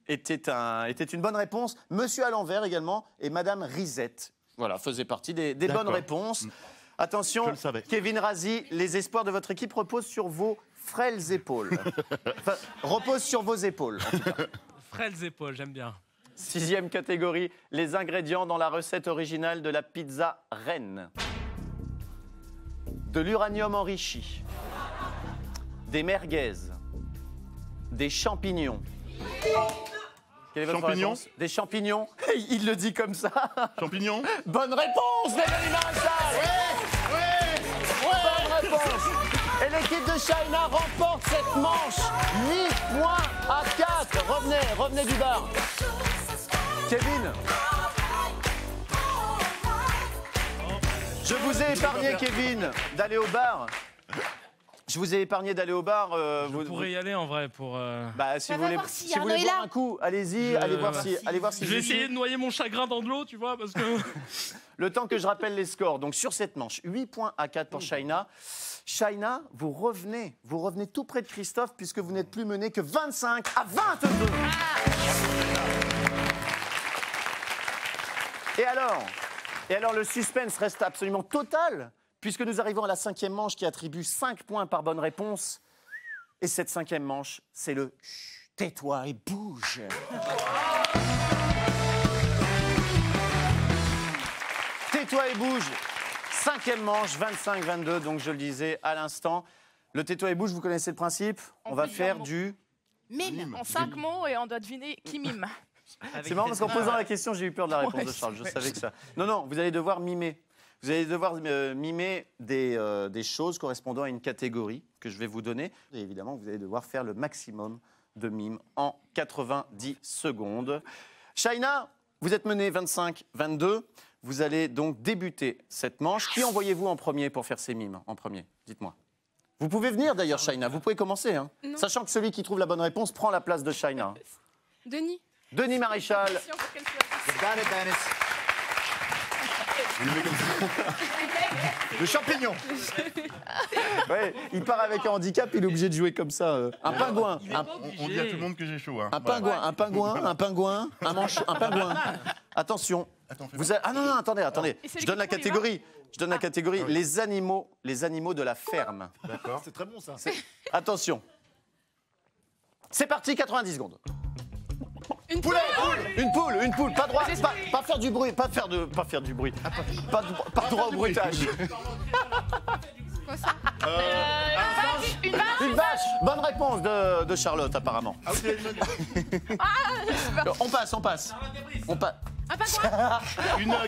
était une bonne réponse. Monsieur à l'envers également et Madame Risette. Voilà, faisait partie des bonnes réponses. Attention, Je le savais. Kevin Razi, les espoirs de votre équipe reposent sur vos frêles épaules. Enfin, reposent sur vos épaules, en tout cas. Frêles épaules, j'aime bien. 6e catégorie, les ingrédients dans la recette originale de la pizza Reine. De l'uranium enrichi. Des merguez. Des champignons. Quelle est votre Champignons. réponse? Des champignons. Il le dit comme ça. Champignons. Bonne réponse, Denis Maréchal. Bonne réponse. Et l'équipe de China remporte cette manche. 8 points à 4. Revenez du bar. Kevin. Je vous ai épargné, Kevin, d'aller au bar. Je vous ai épargné d'aller au bar. Vous pourrez y aller en vrai pour. Bah, si vous voulez, voir si si vous voulez Arnaud est boire là. un coup, allez-y, allez voir si. Je vais essayer de noyer mon chagrin dans de l'eau, tu vois, parce que. Le temps que je rappelle les scores. Donc sur cette manche, 8 points à 4 pour China. China, vous revenez tout près de Christophe puisque vous n'êtes plus mené que 25 à 22. Et alors le suspense reste absolument total puisque nous arrivons à la 5e manche qui attribue 5 points par bonne réponse. Et cette 5e manche, c'est le chut, tais-toi et bouge. Tais-toi et bouge. 5e manche, 25-22, donc je le disais à l'instant. Le tais-toi et bouge, vous connaissez le principe? On va faire du... Mime. En 5 mots et on doit deviner qui mime. C'est marrant parce qu'en posant la question, j'ai eu peur de la réponse de Charles. Je savais que ça... Non, vous allez devoir mimer. Vous allez devoir mimer des choses correspondant à une catégorie que je vais vous donner. Et évidemment, vous allez devoir faire le maximum de mimes en 90 secondes. China, vous êtes mené 25-22. Vous allez donc débuter cette manche. Qui envoyez-vous en premier pour faire ces mimes en premier? Dites-moi. Vous pouvez venir d'ailleurs, China. Vous pouvez commencer. Hein. Sachant que celui qui trouve la bonne réponse prend la place de China. Denis. Denis Maréchal. Le champignon. Ouais, il part avec un handicap, il est obligé de jouer comme ça. Un pingouin. On dit à tout le monde que j'ai chaud. Hein. Un pingouin, un pingouin, un pingouin. Attention. Attends, fais Vous avez... Ah non, attendez. Je donne la catégorie. Les animaux de la ferme. D'accord. C'est très bon ça. Attention. C'est parti, 90 secondes. Une poule. Pas droit, pas faire du bruit, pas faire du bruit. Pas droit au bruitage. Quoi ça Une vache. Bonne réponse de Charlotte apparemment. On passe. Un pingouin.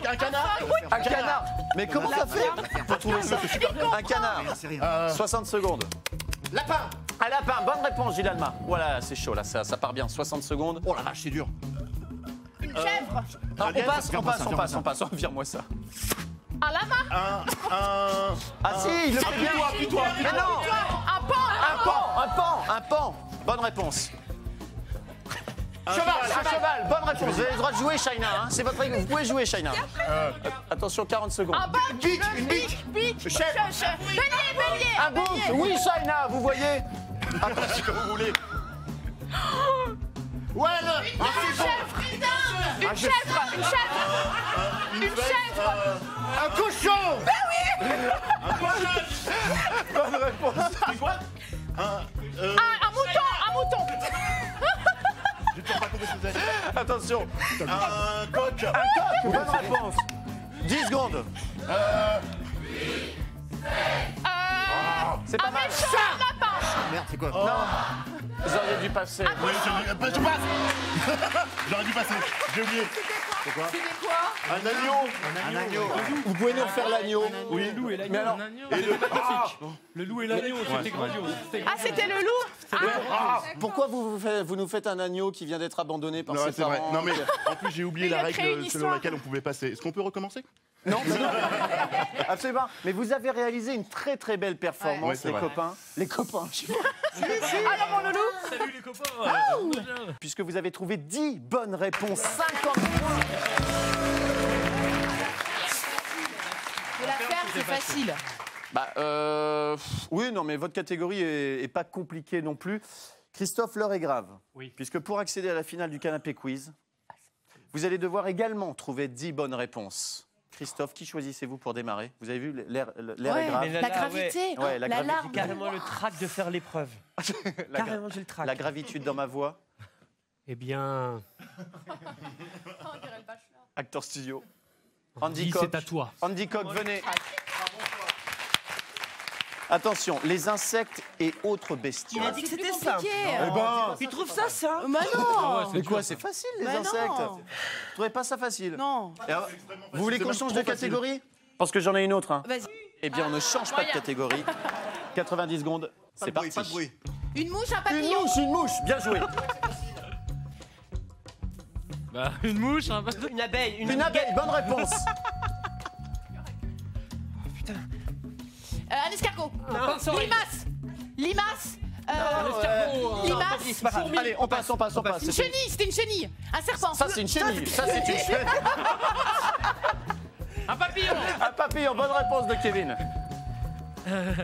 Un canard. Un canard. Mais comment ça fait pour trouver ça? Un canard. C'est rien. 60 secondes. Lapin. Un lapin. Bonne réponse, Gilles Alma. Voilà, c'est chaud là, ça part bien. 60 secondes. Oh la vache, c'est dur. Une chèvre. Non, on passe. Vire-moi ça. Un lama. Ah si, il le fait bien. Appuie-toi. Mais non. Un pan. Un pan. Bonne réponse. Cheval. Bonne réponse. Vous avez le droit de jouer, Shaina. Hein. C'est votre règle. Vous pouvez jouer, Shaina. Attention, 40 secondes. Un bac. Une biche. Bélier. Un bouc. Oui, Shaina, vous voyez. Attention, comme vous voulez. Ouais, Une chèvre. un cochon. Bonne réponse. C'est quoi? Un mouton. J'ai toujours pas compris ce que c'est. Attention. Un coq. Bonne réponse. 10 secondes. C'est pas mal. Lapin. Merde, c'est quoi? Non. Vous auriez dû passer. Oui, je passe. J'aurais dû passer. J'ai oublié. C'était quoi? Un agneau. Vous pouvez nous refaire l'agneau. Oui, le loup et l'agneau. Mais alors, Le loup et l'agneau, c'était grandiose. Ah, c'était le loup. pourquoi vous nous faites un agneau qui vient d'être abandonné par Non, ses c'est vrai. parents? Non, mais en plus, j'ai oublié Mais il la a créé une règle selon histoire. laquelle on pouvait passer. Est-ce qu'on peut recommencer? Non, absolument. Mais vous avez réalisé une très très belle performance, Ouais, c'est les vrai. copains. Les copains, je sais pas. Alors, mon loulou. Salut les copains. Puisque vous avez trouvé 10 bonnes réponses, 50 points. De la ferme, c'est facile. Oui, non, mais votre catégorie est pas compliquée non plus. Christophe, l'heure est grave. Oui. Puisque pour accéder à la finale du canapé quiz, vous allez devoir également trouver 10 bonnes réponses. Christophe, qui choisissez-vous pour démarrer? Vous avez vu, l'air est grave. mais La gravité, Ouais, la gravité. larme. Carrément le trac de faire l'épreuve. Carrément, j'ai le trac. La gravitude dans ma voix. Eh bien, Acteur studio. Andy dis, Koch. c'est à toi. Andy Koch, venez. Attention, les insectes et autres bestioles. Il a dit que c'était ça. Tu trouves ça, ça? Mais non. Mais quoi, c'est facile les Mais insectes. non. Vous trouvez pas ça facile? Non. Et alors, vous voulez C'est qu'on même change trop de catégorie? Parce que j'en ai une autre. Hein. Vas-y. Eh bien, on ne change pas de catégorie. 90 secondes, c'est parti. Pas de bruit. Une mouche, un Une papillon. mouche, bien joué. Bah, une mouche, hein. Une abeille. Une abeille, bonne réponse. Un escargot. pince-oreille. Limace. C'est pas grave. Allez, on passe. Une chenille, c'était une chenille. Un serpent. Ça, c'est une chenille. Ça, c'est une chenille. Un papillon. Un papillon, bonne réponse de Kevin.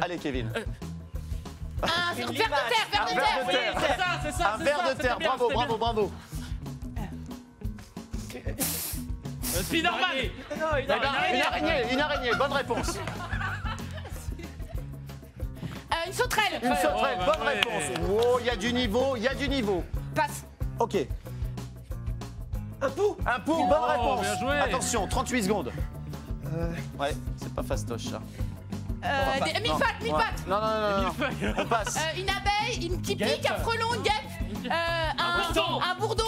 Allez, Kevin. Un ver de terre, ver de Un ver de terre. terre. C'est ça. Un ver de terre, bravo. Spider-Man. Une araignée, bonne réponse. Une sauterelle. Une sauterelle, Oh, bonne bah ouais. réponse. Oh, il y a du niveau. Passe. Ok. Un pou, bonne réponse. bien joué. Attention, 38 secondes. Ouais, c'est pas fastoche ça. Mille pattes. Non. On passe. Une abeille, une qui pique, un frelon, une guêpe. bourdon. Un bourdon.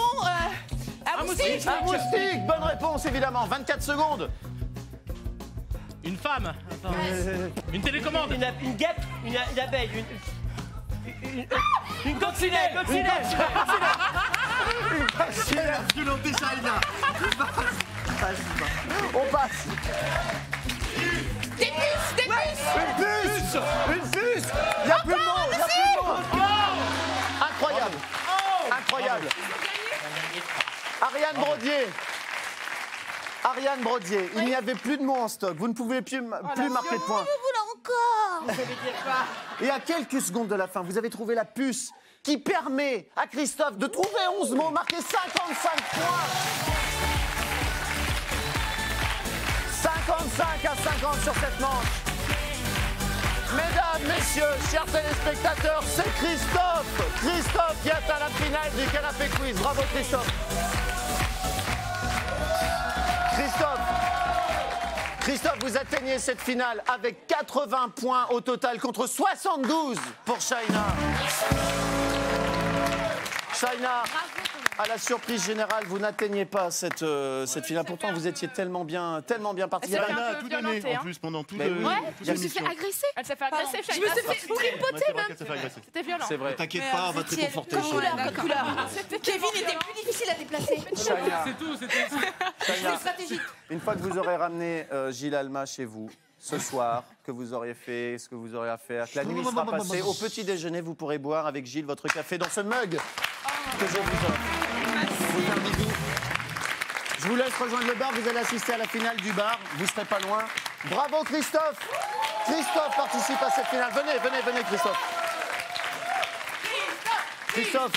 Un moustique. Un moustique, bonne réponse évidemment. 24 secondes. Une femme. Attends. Une télécommande. Une guêpe, une abeille, une coccinelle. On passe. Des puces. Une puce. Il y a plus de mots. Incroyable. Ariane Brodier. Ariane Brodier, il n'y avait plus de mots en stock. Vous ne pouvez plus marquer de points. encore. Vous allez dire quoi? Et à quelques secondes de la fin, vous avez trouvé la puce qui permet à Christophe de trouver 11 mots, marquer 55 points. 55 à 50 sur cette manche. Mesdames, messieurs, chers téléspectateurs, c'est Christophe. Christophe qui atteint la finale du Canapé Quiz. Bravo Christophe. Christophe, vous atteignez cette finale avec 80 points au total contre 72 pour Shaina. Shaina, à la surprise générale, vous n'atteignez pas cette finale. Pourtant, vous étiez tellement bien parti. Elle s'est fait Shaina un a peu tout donné violenter, en hein. plus pendant tout Mais le. oui. toute Je me suis fait l'émission. agresser. Elle s'est fait agresser, Je me suis fait tripoter Ouais, même. c'est vrai qu'elle s'est fait agresser. C'était violent. C'est vrai. T'inquiète pas, on va te réconforter. Code couleur, code couleur. Kevin était plus difficile à déplacer. Shaina, C'est tout, c'était. Shaina, Stratégique. une fois que vous aurez ramené Gilles Alma chez vous, ce soir, que vous aurez fait, ce que vous aurez à faire, que la nuit sera passée, au petit déjeuner, vous pourrez boire avec Gilles votre café dans ce mug que je vous offre. Vous faire bisous. Je vous laisse rejoindre le bar, vous allez assister à la finale du bar, vous serez pas loin. Bravo Christophe. Christophe participe à cette finale. Venez Christophe. Christophe.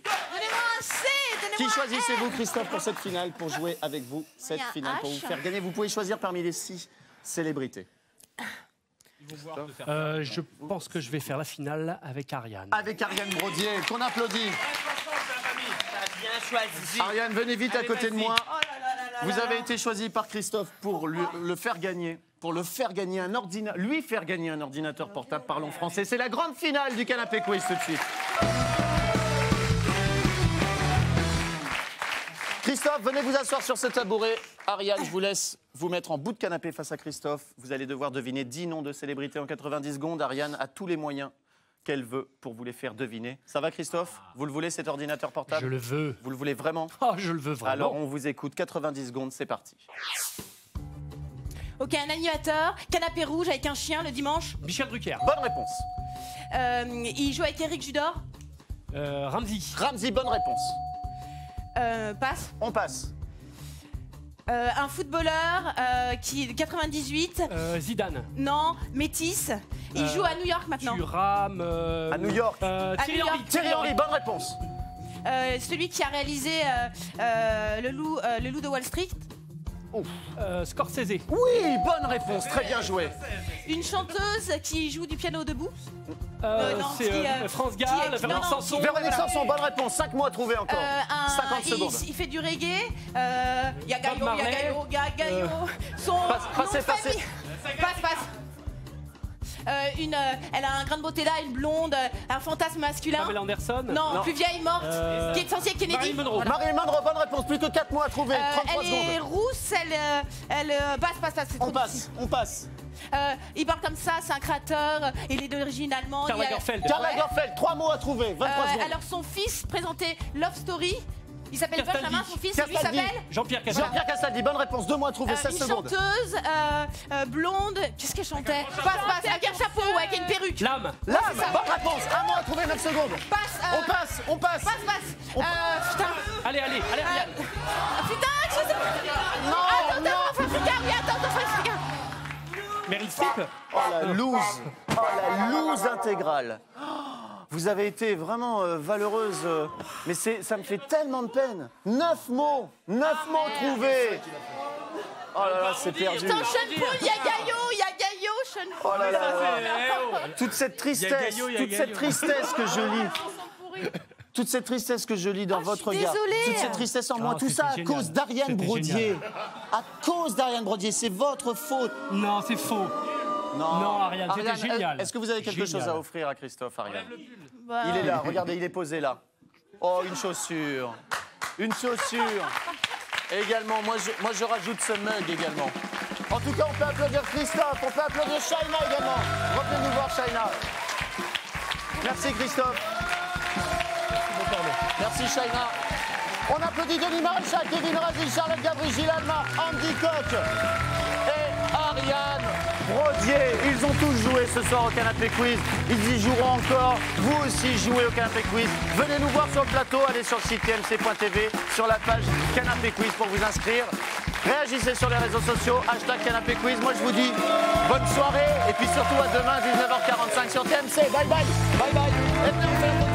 Donnez-moi un C. Qui choisissez-vous, Christophe, pour cette finale, pour jouer avec vous cette finale, pour vous faire gagner? Vous pouvez choisir parmi les 6 célébrités. Je pense que je vais faire la finale avec Ariane. Avec Ariane Brodier, qu'on applaudit. Bien choisi. Ariane, venez vite à Allez, côté de vas-y. moi. Vous avez été choisi par Christophe pour le faire gagner. Pour le faire gagner un ordinateur, lui faire gagner un ordinateur portable, parlons français. C'est la grande finale du Canapé Quiz tout de suite. Christophe, venez vous asseoir sur ce tabouret. Ariane, je vous laisse vous mettre en bout de canapé face à Christophe. Vous allez devoir deviner 10 noms de célébrités en 90 secondes. Ariane a tous les moyens qu'elle veut pour vous les faire deviner. Ça va Christophe? Vous le voulez cet ordinateur portable? Je le veux. Vous le voulez vraiment? Oh, je le veux vraiment. Alors on vous écoute, 90 secondes, c'est parti. Ok, un animateur, canapé rouge avec un chien le dimanche. Michel Drucker. Bonne réponse. Il joue avec Eric Judor. Ramsey. Ramsey, bonne réponse. Passe. On passe. Un footballeur qui 98. Zidane. Non, métis. Il joue à New York maintenant. Thuram. À New York. Thierry New York. Henry. Thierry Henry, bonne réponse. Celui qui a réalisé le loup de Wall Street. Scorsese. Oui, bonne réponse, très bien joué. Une chanteuse qui joue du piano debout. C'est France Gall, Véronique Sanson. Véronique Sanson, bonne réponse, 5 mots à trouver encore. 50 secondes. Il fait du reggae. Il y a Gaillot, Bob il y a Marley. Gaillot, il y a Gaillot. Son Passez. Passe. Elle a un grain de beauté là, une blonde, un fantasme masculin. Pamela Anderson. Non, plus vieille, morte, qui est censée Kennedy. Marilyn Monroe. Marilyn Monroe, bonne réponse, plus que 4 mots à trouver, 33 Elle est secondes. rousse, elle passe, c'est trop difficile. On passe. Il parle comme ça, c'est un créateur, il est d'origine allemande. Karl il a- Lagerfeld. Karl Ouais. Lagerfeld, 3 mots à trouver, 23 secondes. Alors son fils présentait Love Story. Il s'appelle Castaldi. Benjamin, son fils, et lui Castaldi. s'appelle Jean-Pierre Castaldi. Jean-Pierre Castaldi, bonne réponse, 2 mots à trouver, 16 une secondes. chanteuse blonde. Qu'est-ce qu'elle chantait? Passe, avec un chapeau, ouais, avec une perruque. Lame. Lame, bonne réponse, 1 mot à trouver, 9 secondes. Passe. On passe. Putain. Allez, Ariane. Putain, je sais pas. Non, Attends, Africa, oui, attends, Africa. Meryl Streep. Oh la loose intégrale. Vous avez été vraiment valeureuse, mais ça me fait tellement de peine. 9 mots trouvés. Oh là là, c'est perdu. Putain, Sean Paul, il y a Gaillot, Sean Paul. Oh là là. Toute cette tristesse, que je lis. Toute cette tristesse que je lis dans votre regard. désolée. Toute cette tristesse en moi. Oh, Tout ça à c'était cause génial. d'Ariane C'était Brodier. génial. À cause d'Ariane Brodier. C'est votre faute. Non, c'est faux. Non, Ariane, c'était génial. Est-ce que vous avez quelque Génial. chose à offrir à Christophe, Ariane? Bah, Il est là, regardez, il est posé là. Oh, une chaussure. Une chaussure. Et également, moi je rajoute ce mug également. En tout cas, on peut applaudir Christophe, on peut applaudir Shaina également. Revenez nous voir, Shaina. Merci Christophe. Merci Shaina. On applaudit Denis Maréchal, Kevin Razi, Charlotte Gabri, Gilles Alma, Andy Koch et Ariane Brodier. Ils ont tous joué ce soir au Canapé Quiz. Ils y joueront encore. Vous aussi jouez au Canapé Quiz. Venez nous voir sur le plateau. Allez sur le site tmc.tv, sur la page Canapé Quiz pour vous inscrire. Réagissez sur les réseaux sociaux. #Canapé Quiz. Moi, je vous dis bonne soirée. Et puis surtout à demain, 19h45 sur TMC. Bye bye. Bye bye. Et venez, on fait la